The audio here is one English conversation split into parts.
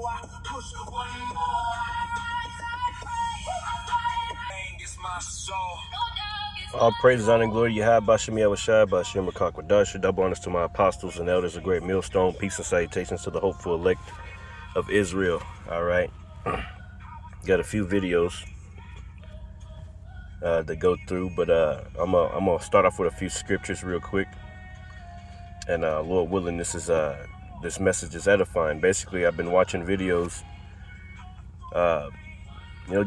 I push one more. It's my soul. All praises, honor, and glory to Yahweh, Bashem Yahushua, Bashem Rakakwadasha. Double honors to my apostles and elders, a great millstone. Peace and salutations to the hopeful elect of Israel. All right. Got a few videos to go through, but I'm gonna start off with a few scriptures real quick. And Lord willing, this message is edifying. Basically, I've been watching videos,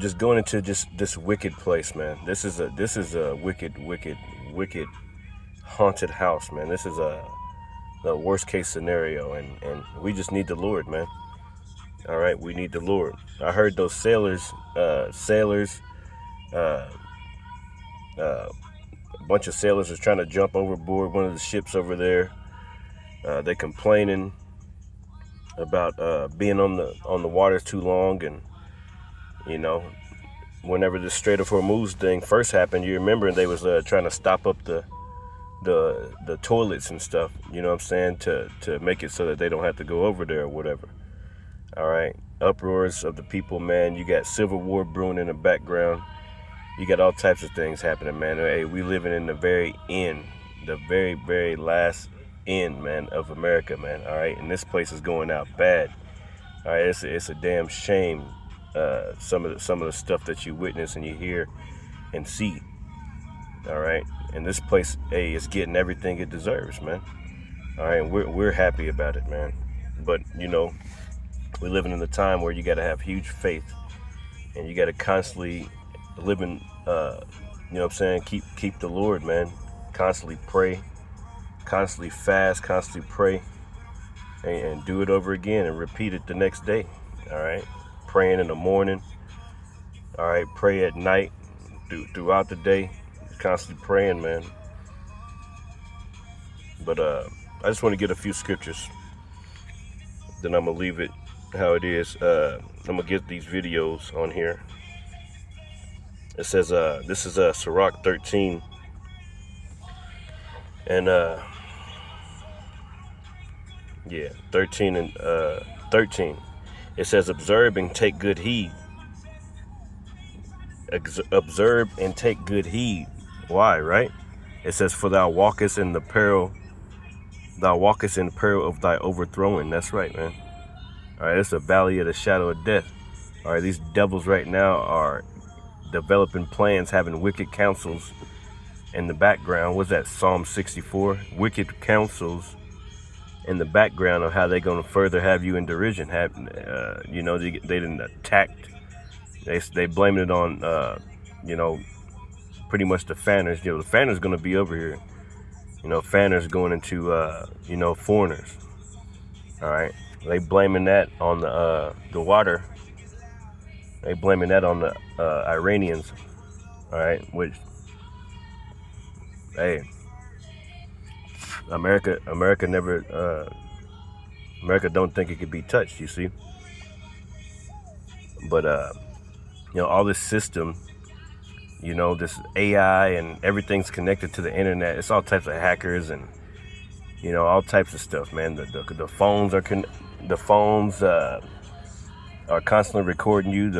just going into just this wicked place, man. This is a wicked haunted house, man. This is the worst case scenario, and we just need the Lord, man. All right, we need the Lord. I heard those sailors, a bunch of sailors is trying to jump overboard one of the ships over there. They complaining about being on the water too long, and whenever the Strait of Hormuz thing first happened, you remember they was trying to stop up the toilets and stuff. You know what I'm saying, to make it so that they don't have to go over there or whatever. All right, uproars of the people, man. You got civil war brewing in the background. You got all types of things happening, man. Hey, we living in the very end, the very, very last end, man, of America, man. All right, and this place is going out bad. All right, it's a damn shame. Some of the stuff that you witness and you hear and see. All right, and this place, hey, is getting everything it deserves, man. All right, and we're happy about it, man. But we're living in a time where you got to have huge faith, and you got to constantly live in, keep the Lord, man. Constantly pray, constantly fast, constantly pray, and do it over again and repeat it the next day. All right, praying in the morning. All right, pray at night, throughout the day, constantly praying, man. But I just want to get a few scriptures. Then I'm gonna leave it how it is. I'm gonna get these videos on here. It says this is Sirach 13, and 13 and 13. It says, observe and take good heed. Observe and take good heed. Why, right? It says, for thou walkest in peril of thy overthrowing. That's right, man. All right, it's a valley of the shadow of death. All right, these devils right now are developing plans, having wicked counsels in the background. What's that, Psalm 64? Wicked counsels in the background of how they're going to further have you in derision. They didn't attacked. They blamed it on, pretty much the fanners. The fanners going to be over here. Fanners going into, foreigners. All right. They blaming that on the water. They blaming that on the Iranians. All right. Which, hey, America never, America don't think it could be touched, you see. But, all this system, this AI and everything's connected to the internet. It's all types of hackers and, all types of stuff, man. The phones are constantly recording you.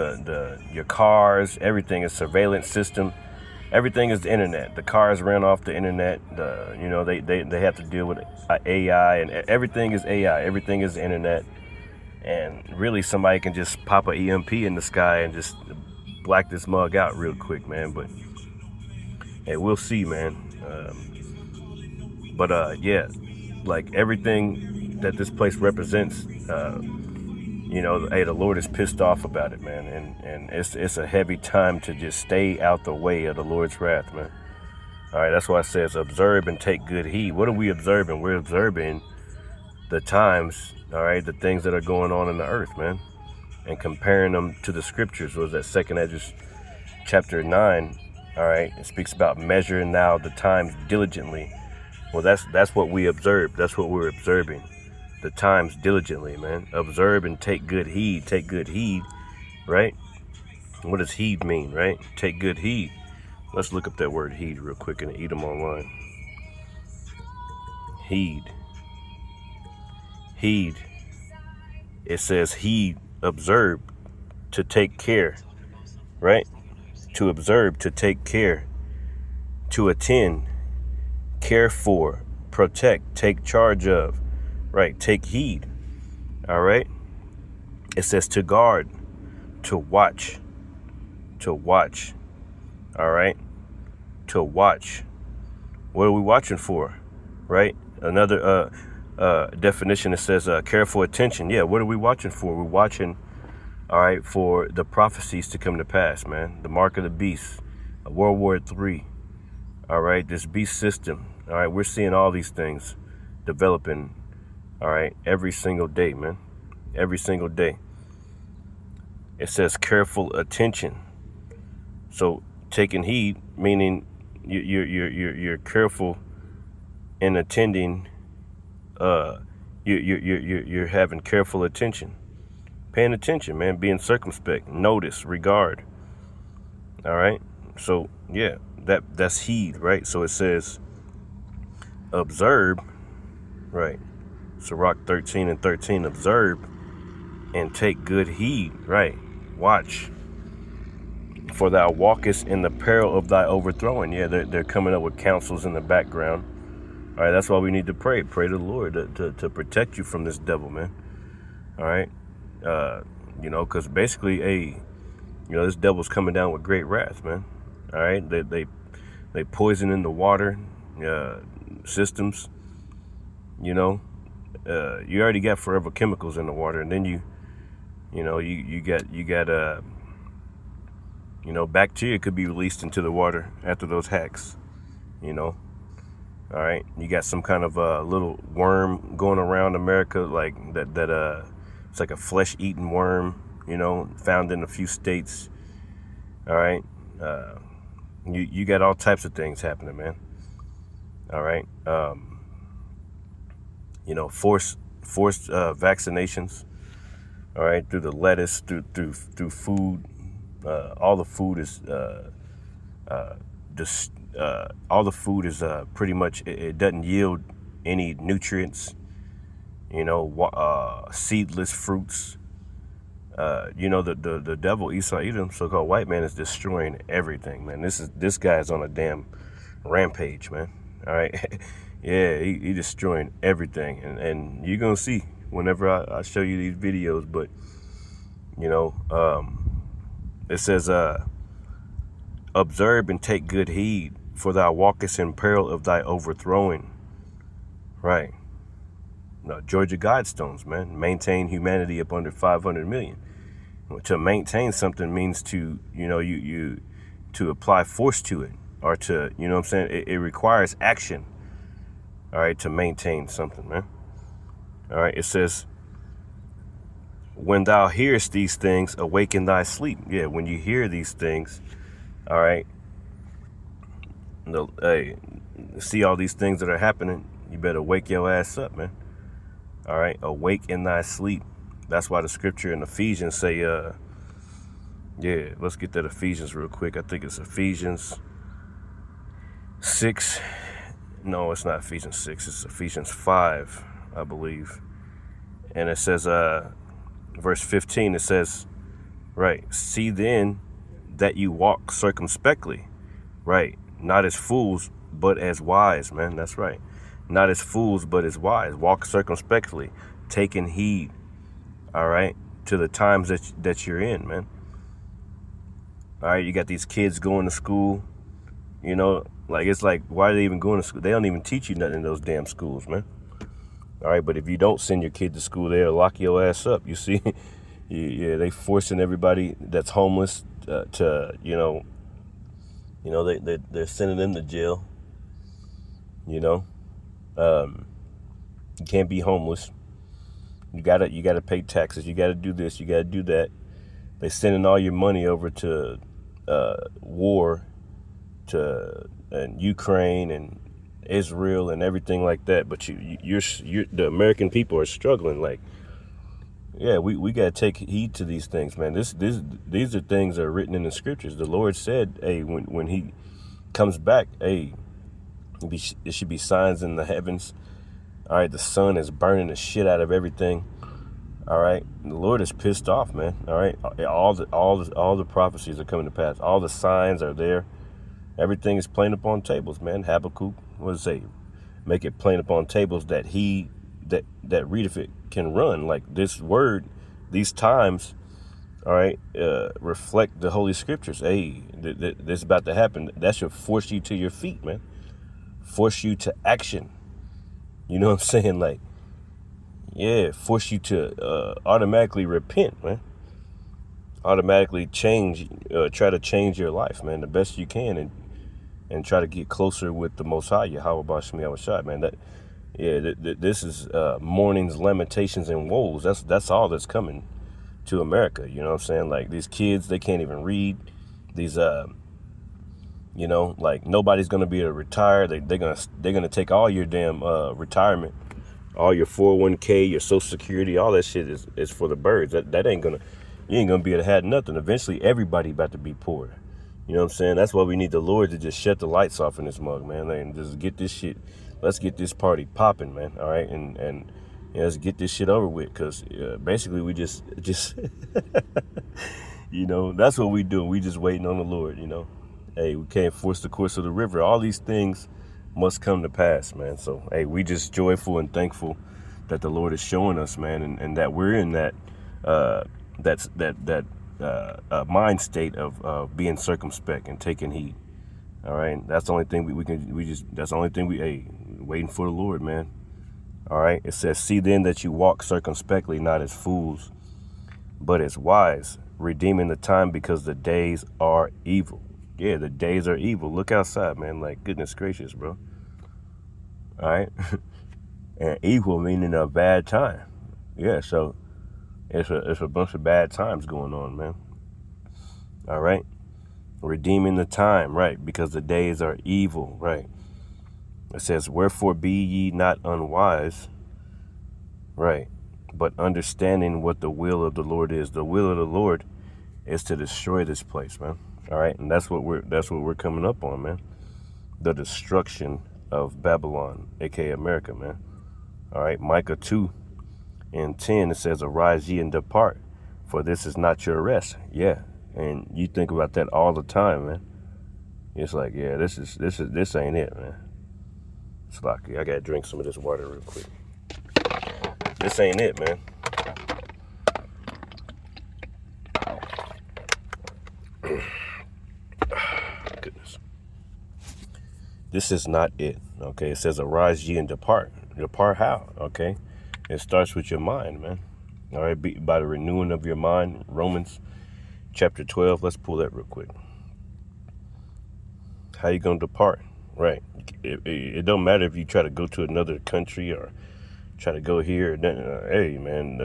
Your cars, everything is surveillance system. Everything is the internet. The cars ran off the internet. They have to deal with AI, and everything is AI. Everything is the internet. And really, somebody can just pop an EMP in the sky and just black this mug out real quick, man. But hey, we'll see, man. Like everything that this place represents, hey, the Lord is pissed off about it, man. And it's a heavy time to just stay out the way of the Lord's wrath, man. All right, that's why it says observe and take good heed. What are we observing? We're observing the times, all right, the things that are going on in the earth, man, and comparing them to the scriptures. Was that 2 Ezra chapter 9? All right, it speaks about measuring now the times diligently. Well, that's what we observe. That's what we're observing. The times diligently, man. Observe and take good heed. Take good heed, right? What does heed mean, right? Take good heed. Let's look up that word heed real quick in Edom Online. Heed. Heed It says heed, observe, to take care, right? To observe, to take care, to attend, care for, protect, take charge of, right? Take heed, all right? It says to guard, to watch, all right? To watch. What are we watching for, right? Another definition, it says careful attention. Yeah, what are we watching for? We're watching, all right, for the prophecies to come to pass, man. The mark of the beast, World War III, all right, this beast system, all right, we're seeing all these things developing, all right, every single day, man, every single day. It says careful attention. So taking heed, meaning you're careful in attending. You're having careful attention, paying attention, man, being circumspect, notice, regard. All right. So yeah, that's heed, right? So it says observe, right? Sirach 13:13, observe and take good heed, right? Watch. For thou walkest in the peril of thy overthrowing. Yeah, they're coming up with counsels in the background. All right, that's why we need to pray. Pray to the Lord to protect you from this devil, man. All right. Because basically, this devil's coming down with great wrath, man. All right. They poison in the water systems. You already got forever chemicals in the water, and then you got bacteria could be released into the water after those hacks. All right, you got some kind of little worm going around America, like that. It's like a flesh-eating worm, found in a few states. All right, you got all types of things happening, man. All right, forced vaccinations. All right, through the lettuce, through food. All the food is pretty much, it doesn't yield any nutrients, seedless fruits. The devil, Esau Edom, so-called white man, is destroying everything, man. This guy is on a damn rampage, man. All right. Yeah, he destroying everything. And you're going to see whenever I show you these videos, but, it says, observe and take good heed, for thou walkest in peril of thy overthrowing. Right. No, Georgia Guidestones, man. Maintain humanity up under 500 million. To maintain something means to, you to apply force to it, or to, what I'm saying? It requires action, all right, to maintain something, man. All right, it says, when thou hearest these things, awaken thy sleep. Yeah, when you hear these things, all right, see all these things that are happening, you better wake your ass up, man. All right, awake in thy sleep. That's why the scripture in Ephesians say, let's get that Ephesians real quick. I think it's Ephesians 6. No, it's not Ephesians 6. It's Ephesians 5, I believe. And it says, verse 15, it says, right, see then that you walk circumspectly, right, not as fools, but as wise, man. That's right. Not as fools, but as wise. Walk circumspectly, taking heed, all right, to the times that you're in, man. All right, you got these kids going to school, it's like, why are they even going to school? They don't even teach you nothing in those damn schools, man. All right, but if you don't send your kid to school, they'll lock your ass up. You see, they forcing everybody that's homeless to, they're sending them to jail. You can't be homeless. You gotta pay taxes. You gotta do this. You gotta do that. They're sending all your money over to war, to Ukraine and Israel and everything like that. But you're the American people are struggling. Like, yeah, we gotta take heed to these things, man. These are things that are written in the scriptures. The Lord said, hey, when he comes back, hey, it should be signs in the heavens. All right, the sun is burning the shit out of everything. All right, the Lord is pissed off, man. All right, all the prophecies are coming to pass. All the signs are there. Everything is plain upon tables, man. Habakkuk, what does it say? Make it plain upon tables that he that readeth it can run. Like this word, these times, all right, reflect the Holy Scriptures. Hey, this is about to happen. That should force you to your feet, man. Force you to action. You know what I'm saying? Like, yeah, force you to automatically repent, man. Automatically change, try to change your life, man, the best you can, and try to get closer with the Most High, Yahweh Bashmi Awashad, man. This is mournings, lamentations, and woes. That's all that's coming to America. You know what I'm saying? Like these kids, they can't even read. These like nobody's gonna be able to retire. They're gonna take all your damn retirement, all your 401k, your Social Security, all that shit is for the birds. That ain't gonna, you ain't gonna be able to have nothing. Eventually, everybody about to be poor. You know what I'm saying? That's why we need the Lord to just shut the lights off in this mug, man, and just get this shit. Let's get this party popping, man. All right, and let's get this shit over with, because basically we just that's what we do. We just waiting on the Lord. Hey, we can't force the course of the river. All these things must come to pass, man. So hey, we just joyful and thankful that the Lord is showing us, man, and that we're in that mind state of being circumspect and taking heed. All right, that's the only thing that's the only thing waiting for the Lord, man. All right, it says, see then that you walk circumspectly, not as fools, but as wise, redeeming the time, because the days are evil. Yeah, the days are evil. Look outside, man. Like, goodness gracious, bro. All right, and evil meaning a bad time. Yeah, so it's a bunch of bad times going on, man. All right, redeeming the time, right, because the days are evil, right. It says, wherefore be ye not unwise, right, but understanding what the will of the Lord is. The will of the Lord is to destroy this place, man. All right, and that's what we're coming up on, man. The destruction of Babylon, aka America, man. All right, Micah 2:10, it says, arise ye and depart, for this is not your rest. Yeah, and you think about that all the time, man. It's like, yeah, this ain't it, man. It's like, I gotta drink some of this water real quick. This ain't it, man. Goodness. This is not it. Okay, it says, arise ye and depart. Depart how? Okay, it starts with your mind, man. All right, by the renewing of your mind. Romans chapter 12. Let's pull that real quick. How you gonna depart? Right. It don't matter if you try to go to another country or try to go here. Hey, man,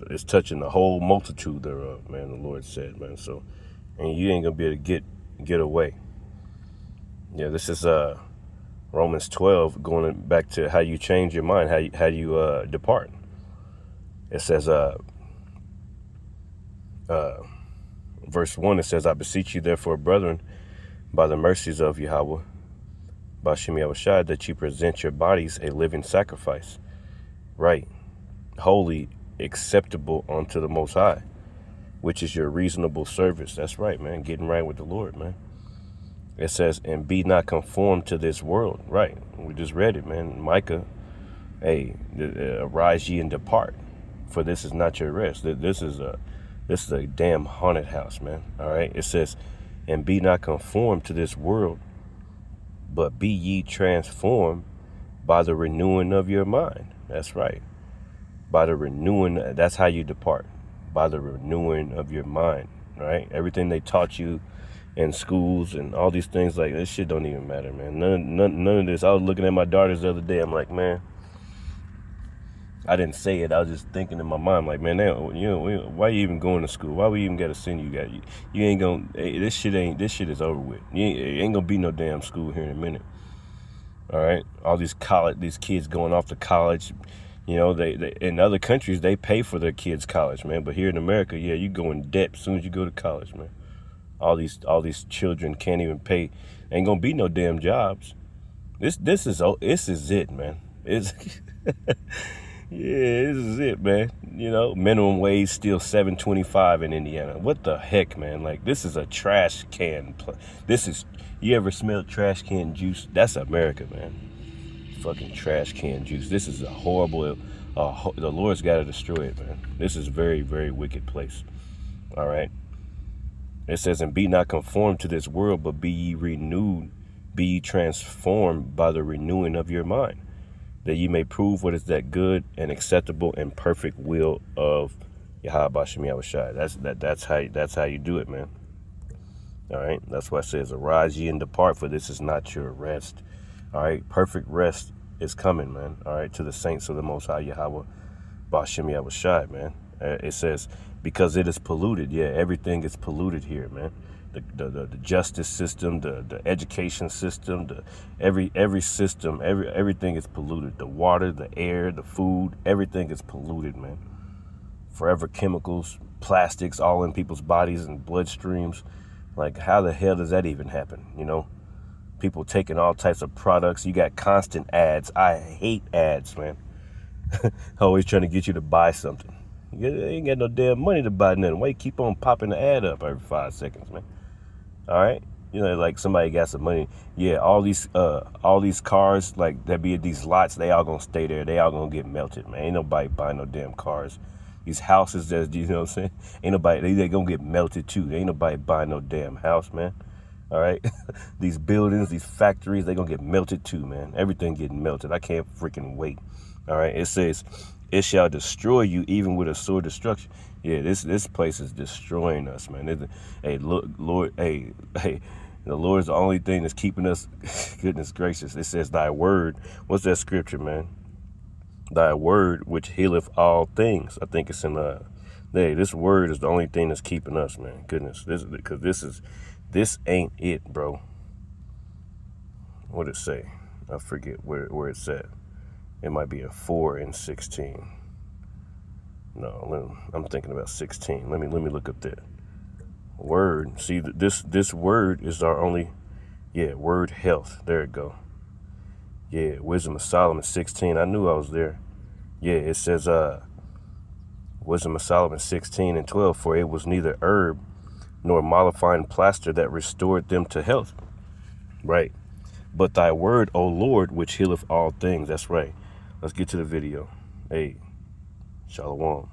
it's touching the whole multitude thereof, man. The Lord said, man. So, and you ain't gonna be able to get away. Yeah, this is Romans 12, going back to how you change your mind, how you depart. It says, verse 1, it says, I beseech you therefore, brethren, by the mercies of Yahweh, Bashmi Awashad, that you present your bodies a living sacrifice, right, holy, acceptable unto the Most High, which is your reasonable service. That's right, man, getting right with the Lord, man. It says, and be not conformed to this world. Right, we just read it, man. Micah, hey, arise ye and depart, for this is not your rest. This is a damn haunted house, man. All right, it says, and be not conformed to this world, but be ye transformed by the renewing of your mind. That's right. By the renewing, that's how you depart. By the renewing of your mind, right? Everything they taught you in schools and all these things, like, this shit don't even matter, man. None of this. I was looking at my daughters the other day. I'm like, man, I didn't say it. I was just thinking in my mind, like, man, why you even going to school? Why we even got to send you guys? You ain't gonna. This shit is over with. It ain't gonna be no damn school here in a minute. All right, all these kids going off to college. They in other countries they pay for their kids' college, man. But here in America, yeah, you go in debt as soon as you go to college, man. All these children can't even pay. Ain't gonna be no damn jobs. This is it, man. It's Yeah, this is it, man. You know, minimum wage still $7.25 in Indiana. What the heck, man? Like, this is a trash can. This is, you ever smelled trash can juice? That's America, man. Fucking trash can juice. This is a horrible, the Lord's got to destroy it, man. This is a very, very wicked place. All right. It says, and be not conformed to this world, but be ye renewed, be ye transformed by the renewing of your mind, that ye may prove what is that good and acceptable and perfect will of Yahweh Bashim Yahushai. That's how you do it, man. All right. That's why it says, arise ye and depart, for this is not your rest. All right. Perfect rest is coming, man. All right. To the saints of the Most High Yahweh Bashim Yahushai, man. It says, because it is polluted. Yeah, everything is polluted here, man. The justice system, the education system, every system, everything is polluted. The water, the air, the food, everything is polluted, man. Forever chemicals, plastics, all in people's bodies and bloodstreams. Like, how the hell does that even happen? You know, people taking all types of products. You got constant ads. I hate ads, man. Always trying to get you to buy something. You ain't got no damn money to buy nothing. Why you keep on popping the ad up every 5 seconds, man? All right, you know, like somebody got some money. Yeah, all these cars, like that be at these lots, they all gonna stay there. They all gonna get melted, man. Ain't nobody buying no damn cars. These houses, that, you know what I'm saying? Ain't nobody. They gonna get melted too. Ain't nobody buying no damn house, man. All right, these buildings, these factories, they gonna get melted too, man. Everything getting melted. I can't freaking wait. All right, it says, it shall destroy you even with a sword destruction. Yeah, this place is destroying us, man. Hey, look, Lord, hey, the Lord is the only thing that's keeping us. Goodness gracious. It says, thy word. What's that scripture, man? Thy word, which healeth all things. I think it's in, hey, this word is the only thing that's keeping us, man. Goodness, because this ain't it, bro. What'd it say? I forget where it's at. It might be a 4 and 16. No, I'm thinking about 16. Let me look up that word. See, this word is our only, yeah, word health. There it go. Yeah, Wisdom of Solomon 16. I knew I was there. Yeah, it says Wisdom of Solomon 16 and 12. For it was neither herb nor mollifying plaster that restored them to health. Right. But thy word, O Lord, which healeth all things. That's right. Let's get to the video. Hey, Shalom.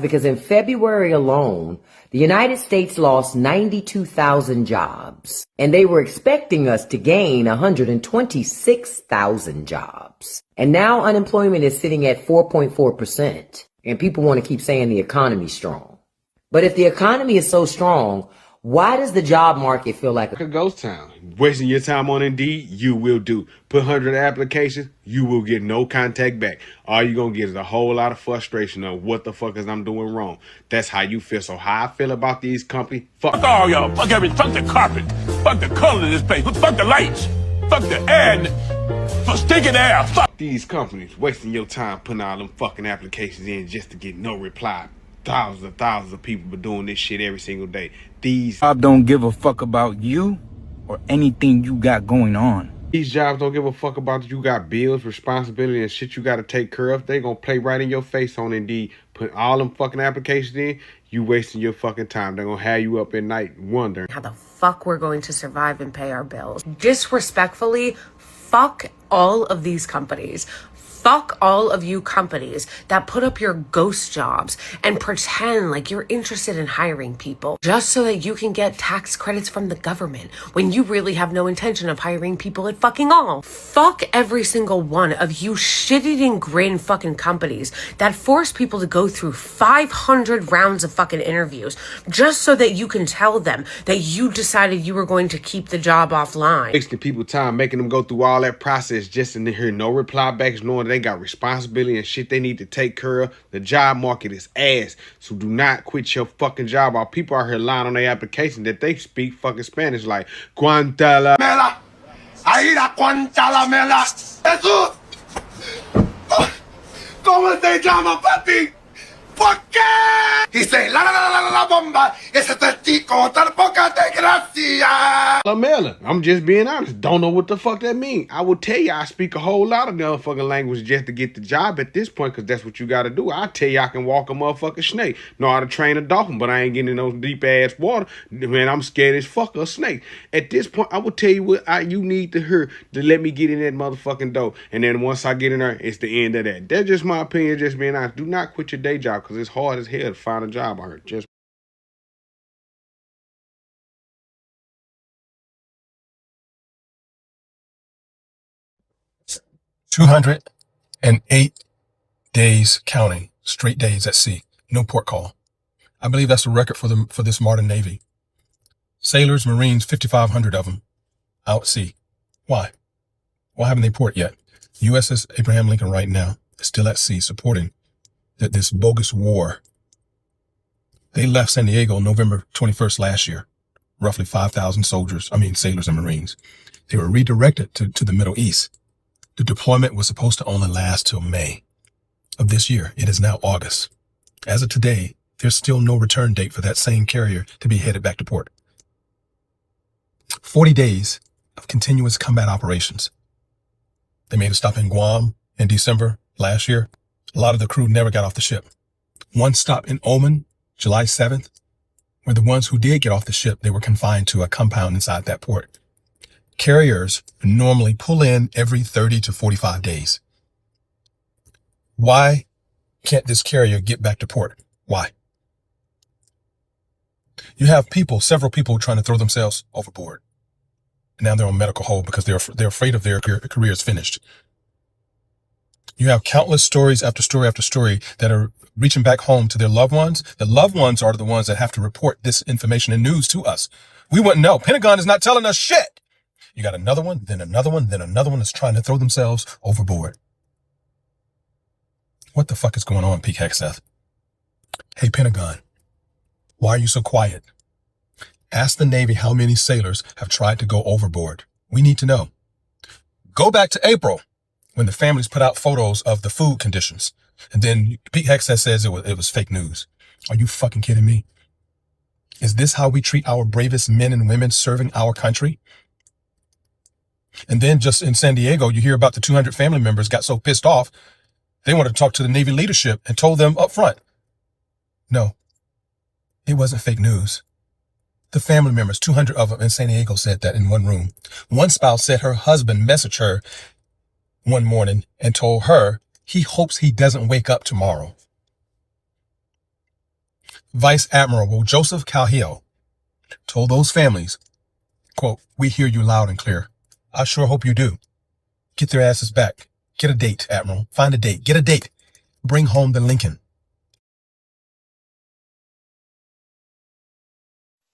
Because in February alone, the United States lost 92,000 jobs, and they were expecting us to gain 126,000 jobs. And now unemployment is sitting at 4.4%, and people want to keep saying the economy's strong. But if the economy is so strong, why does the job market feel like a ghost town? Wasting your time on Indeed, you will do. Put 100 applications, you will get no contact back. All you're going to get is a whole lot of frustration of what the fuck is I'm doing wrong. That's how you feel. So how I feel about these companies, fuck all y'all. Fuck everything. Fuck the carpet. Fuck the color of this place. Fuck the lights. Fuck the air. Fuck stinking air. Fuck these companies wasting your time putting all them fucking applications in just to get no reply. Thousands of people been doing this shit every single day. These jobs don't give a fuck about you or anything you got going on. These jobs don't give a fuck about you got bills, responsibility, and shit you got to take care of. They gonna play right in your face on Indeed. Put all them fucking applications in, you wasting your fucking time. They're gonna have you up at night wondering how the fuck we're going to survive and pay our bills. Disrespectfully, fuck all of these companies. Fuck all of you companies that put up your ghost jobs and pretend like you're interested in hiring people just so that you can get tax credits from the government when you really have no intention of hiring people at fucking all. Fuck every single one of you shit-eating grin fucking companies that force people to go through 500 rounds of fucking interviews just so that you can tell them that you decided you were going to keep the job offline. Wasting people time, making them go through all that process just to hear no reply backs, knowing they got responsibility and shit they need to take care of. The job market is ass. So do not quit your fucking job. Our people are here lying on their application that they speak fucking Spanish like Guantanamela. Aira Guantanamela. Jesús. ¿Cómo se llama, papi? ¿Por qué? Dice la bomba. Ese es Lamella, I'm just being honest. Don't know what the fuck that mean. I will tell you I speak a whole lot of motherfucking language just to get the job at this point, because that's what you got to do. I tell you I can walk a motherfucking snake. Know how to train a dolphin, but I ain't getting in those deep ass water. Man, I'm scared as fuck of a snake. At this point, I will tell you what you need to hear to let me get in that motherfucking door. And then once I get in there, it's the end of that. That's just my opinion, just being honest. Do not quit your day job, because it's hard as hell to find a job out here. Just 208 days counting, straight days at sea, no port call. I believe that's a record for this modern Navy. Sailors, Marines, 5,500 of them out at sea. Why? Why haven't they port yet? USS Abraham Lincoln right now is still at sea supporting this bogus war. They left San Diego November 21st last year, roughly 5,000 sailors and Marines. They were redirected to the Middle East. The deployment was supposed to only last till May of this year. It is now August. As of today, there's still no return date for that same carrier to be headed back to port. 40 days of continuous combat operations. They made a stop in Guam in December last year. A lot of the crew never got off the ship. One stop in Oman, July 7th, where the ones who did get off the ship, they were confined to a compound inside that port. Carriers normally pull in every 30 to 45 days. Why can't this carrier get back to port? Why? You have several people trying to throw themselves overboard. And now they're on medical hold because they're afraid of their careers finished. You have countless stories after story after story that are reaching back home to their loved ones. The loved ones are the ones that have to report this information and news to us. We wouldn't know. Pentagon is not telling us shit. You got another one, then another one, then another one that's trying to throw themselves overboard. What the fuck is going on, Pete Hegseth? Hey, Pentagon, why are you so quiet? Ask the Navy how many sailors have tried to go overboard. We need to know. Go back to April when the families put out photos of the food conditions. And then Pete Hegseth says it was fake news. Are you fucking kidding me? Is this how we treat our bravest men and women serving our country? And then just in San Diego, you hear about the 200 family members got so pissed off, they wanted to talk to the Navy leadership and told them up front. No, it wasn't fake news. The family members, 200 of them in San Diego, said that in one room. One spouse said her husband messaged her one morning and told her he hopes he doesn't wake up tomorrow. Vice Admiral Joseph Calhill told those families, quote, "We hear you loud and clear. I sure hope you do. Get their asses back. Get a date, Admiral. Find a date. Get a date. Bring home the Lincoln."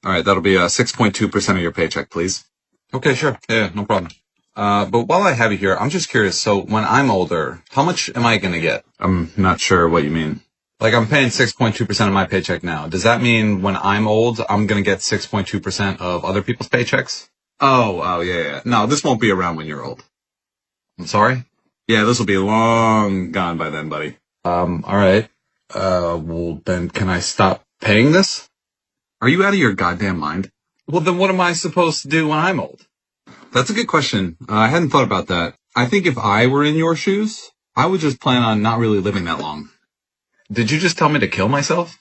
All right, that'll be 6.2% of your paycheck, please. Okay, sure. Yeah, no problem. But while I have you here, I'm just curious. So when I'm older, how much am I going to get? I'm not sure what you mean. Like, I'm paying 6.2% of my paycheck now. Does that mean when I'm old, I'm going to get 6.2% of other people's paychecks? Oh, yeah. No, this won't be around when you're old. I'm sorry? Yeah, this will be long gone by then, buddy. All right. Well, then can I stop paying this? Are you out of your goddamn mind? Well, then what am I supposed to do when I'm old? That's a good question. I hadn't thought about that. I think if I were in your shoes, I would just plan on not really living that long. Did you just tell me to kill myself?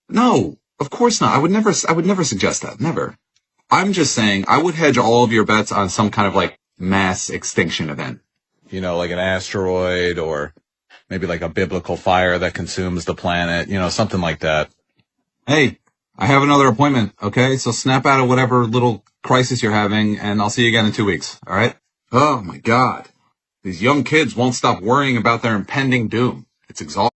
No, of course not. I would never suggest that. Never. I'm just saying I would hedge all of your bets on some kind of like mass extinction event. You know, like an asteroid or maybe like a biblical fire that consumes the planet, you know, something like that. Hey, I have another appointment, okay? So snap out of whatever little crisis you're having and I'll see you again in 2 weeks, all right? Oh my God. These young kids won't stop worrying about their impending doom. It's exhausting.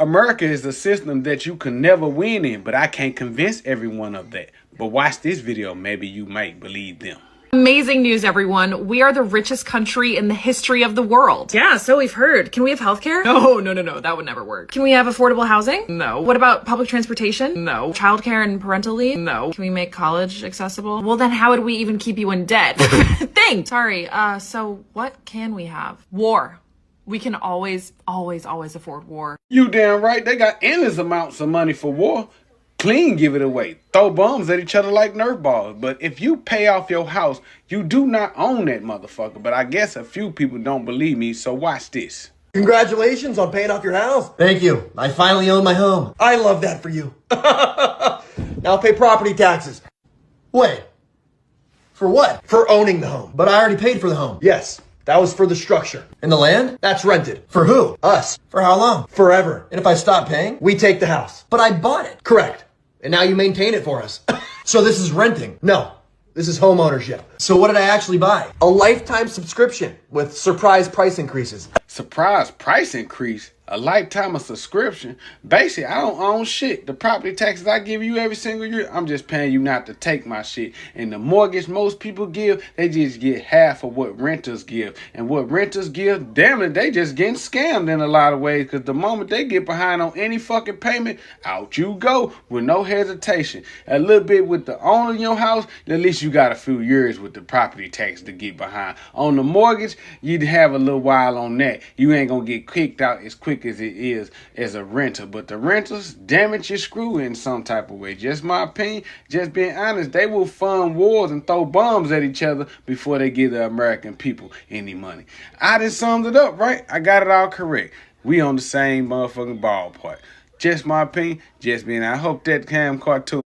America is a system that you can never win in, but I can't convince everyone of that. But watch this video, maybe you might believe them. Amazing news, everyone. We are the richest country in the history of the world. Yeah, so we've heard. Can we have healthcare? No, that would never work. Can we have affordable housing? No. What about public transportation? No. Childcare and parental leave? No. Can we make college accessible? Well, then how would we even keep you in debt? Think. Sorry, so what can we have? War. We can always afford war. You damn right. They got endless amounts of money for war. Clean give it away. Throw bombs at each other like Nerf balls. But if you pay off your house, you do not own that motherfucker. But I guess a few people don't believe me, so watch this. Congratulations on paying off your house. Thank you. I finally own my home. I love that for you. Now pay property taxes. Wait. For what? For owning the home. But I already paid for the home. Yes. That was for the structure. And the land? That's rented. For who? Us. For how long? Forever. And if I stop paying, we take the house. But I bought it. Correct. And now you maintain it for us. So this is renting. No, this is home ownership. So what did I actually buy? A lifetime subscription with surprise price increases. Surprise price increase? A lifetime of subscription? Basically, I don't own shit. The property taxes I give you every single year, I'm just paying you not to take my shit. And the mortgage most people give, they just get half of what renters give. And what renters give, damn it, they just getting scammed in a lot of ways. Because the moment they get behind on any fucking payment, out you go with no hesitation. A little bit with the owner of your house, at least you got a few years with the property tax to get behind. On the mortgage, you'd have a little while on that. You ain't gonna get kicked out as quick as it is as a renter. But the renters, damn it, you screw in some type of way. Just my opinion, just being honest, they will fund wars and throw bombs at each other before they give the American people any money. I just summed it up, right? I got it all correct. We on the same motherfucking ballpark. Just my opinion, just being, I hope that cartoon.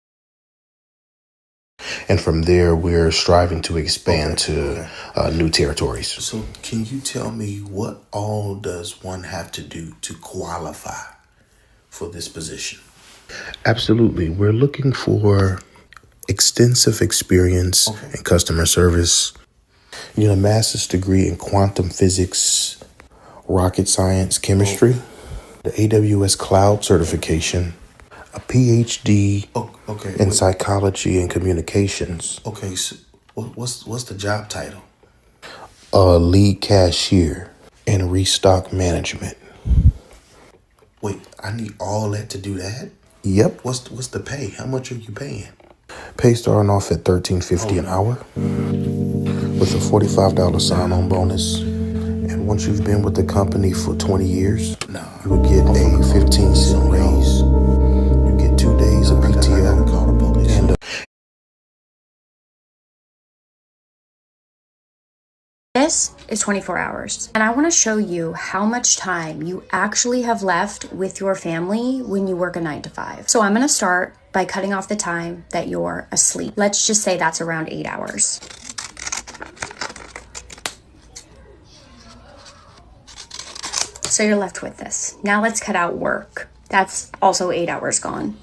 And from there, we're striving to expand to new territories. So can you tell me what all does one have to do to qualify for this position? Absolutely. We're looking for extensive experience in customer service. You need a master's degree in quantum physics, rocket science, chemistry, the AWS cloud certification, a PhD in psychology and communications. Okay, so what's the job title? Lead cashier and restock management. Wait, I need all that to do that? Yep. What's the pay? How much are you paying? Pay starting off at $13.50 an hour with a $45 sign-on bonus. And once you've been with the company for 20 years, you would get a 15-cent raise. 2 days of PTO and This is 24 hours, and I want to show you how much time you actually have left with your family when you work a 9 to 5. So I'm going to start by cutting off the time that you're asleep. Let's just say that's around 8 hours. So you're left with this. Now let's cut out work. That's also 8 hours gone.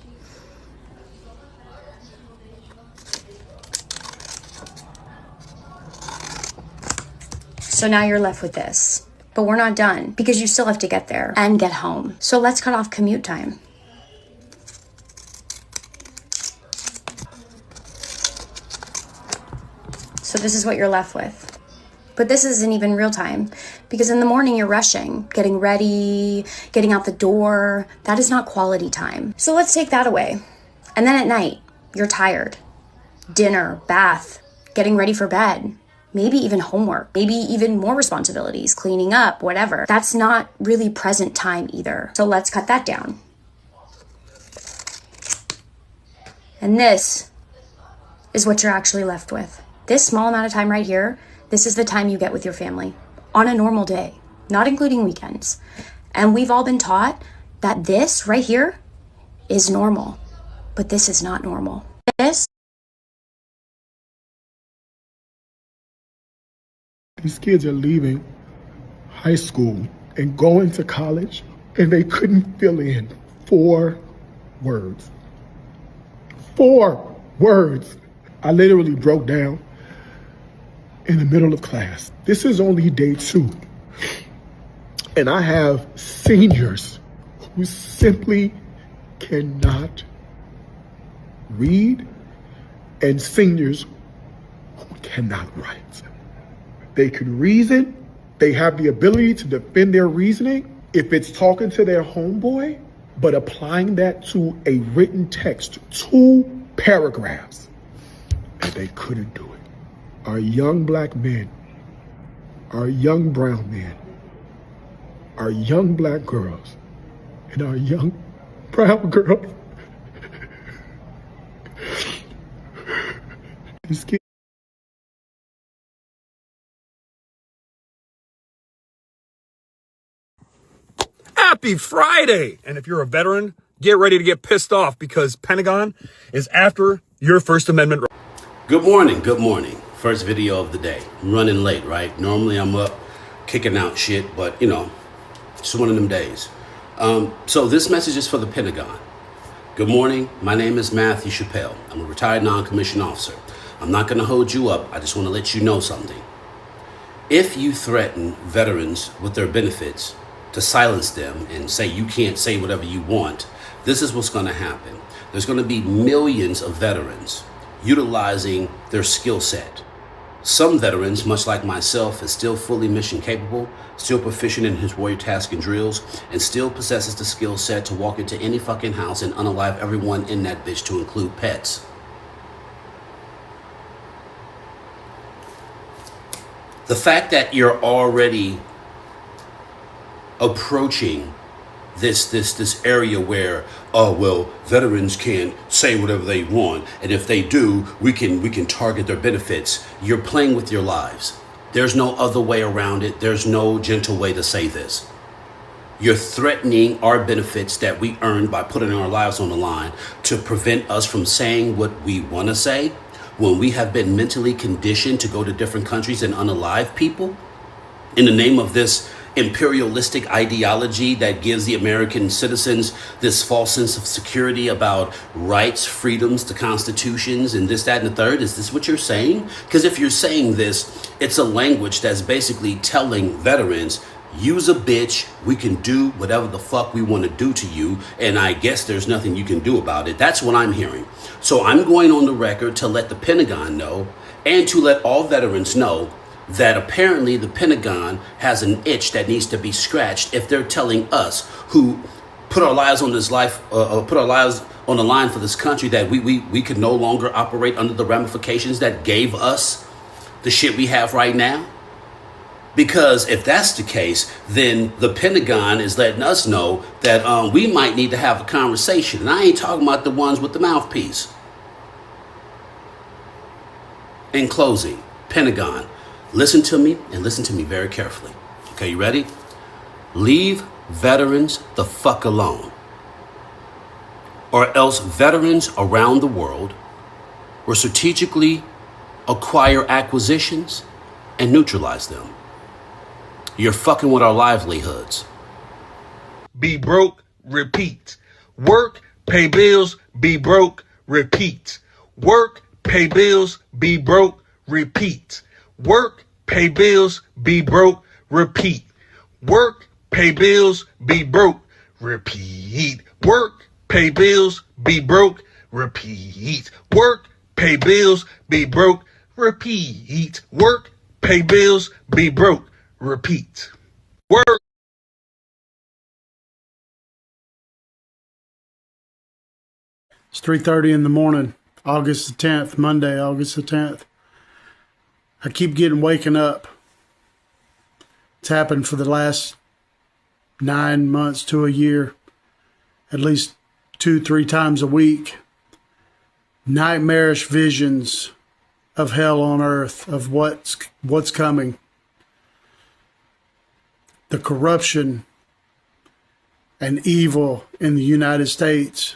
So now you're left with this. But we're not done because you still have to get there and get home. So let's cut off commute time. So this is what you're left with. But this isn't even real time because in the morning you're rushing, getting ready, getting out the door. That is not quality time. So let's take that away. And then at night, you're tired. Dinner, bath, getting ready for bed. Maybe even homework, maybe even more responsibilities, cleaning up, whatever. That's not really present time either. So let's cut that down. And this is what you're actually left with. This small amount of time right here, this is the time you get with your family on a normal day, not including weekends. And we've all been taught that this right here is normal, but this is not normal. These kids are leaving high school and going to college, and they couldn't fill in 4 words. 4 words. I literally broke down in the middle of class. This is only day 2. And I have seniors who simply cannot read and seniors who cannot write. They can reason. They have the ability to defend their reasoning if it's talking to their homeboy, but applying that to a written text, 2 paragraphs, and they couldn't do it. Our young black men, our young brown men our young black girls and our young brown girls. These kids. Happy Friday! And if you're a veteran, get ready to get pissed off because Pentagon is after your First Amendment. Good morning, good morning. First video of the day. I'm running late, right? Normally I'm up kicking out shit, but you know, it's one of them days. So this message is for the Pentagon. Good morning, my name is Matthew Chappelle. I'm a retired non-commissioned officer. I'm not gonna hold you up, I just wanna let you know something. If you threaten veterans with their benefits to silence them and say you can't say whatever you want, this is what's gonna happen. There's gonna be millions of veterans utilizing their skill set. Some veterans, much like myself, is still fully mission capable, still proficient in his warrior task and drills, and still possesses the skill set to walk into any fucking house and unalive everyone in that bitch, to include pets. The fact that you're already approaching this area where, oh well, veterans can't say whatever they want, and if they do, we can target their benefits. You're playing with your lives. There's no other way around it. There's no gentle way to say this. You're threatening our benefits that we earned by putting our lives on the line to prevent us from saying what we want to say when we have been mentally conditioned to go to different countries and unalive people in the name of this imperialistic ideology that gives the American citizens this false sense of security about rights, freedoms, the constitutions, and this, that, and the third. Is this what you're saying? Because if you're saying this, it's a language that's basically telling veterans, use a bitch, we can do whatever the fuck we want to do to you, and I guess there's nothing you can do about it. That's what I'm hearing. So I'm going on the record to let the Pentagon know and to let all veterans know that apparently the Pentagon has an itch that needs to be scratched if they're telling us, who put our lives on this life, put our lives on the line for this country, that we could no longer operate under the ramifications that gave us the shit we have right now. Because if that's the case, then the Pentagon is letting us know that we might need to have a conversation. And I ain't talking about the ones with the mouthpiece. In closing, Pentagon, listen to me, and listen to me very carefully. Okay, you ready? Leave veterans the fuck alone. Or else veterans around the world will strategically acquire acquisitions and neutralize them. You're fucking with our livelihoods. Be broke, repeat. Work, pay bills, be broke, repeat. Work, pay bills, be broke, repeat. Work, pay bills, be broke, repeat. Work, pay bills, be broke, repeat. Work, pay bills, be broke, repeat. Work, pay bills, be broke, repeat. Work, pay bills, be broke, repeat. Work. It's 3:30 in the morning, August the 10th, Monday, August the 10th. I keep getting waking up. It's happened for the last 9 months to a year, at least 2-3 times a week. Nightmarish visions of hell on earth, of what's coming. The corruption and evil in the United States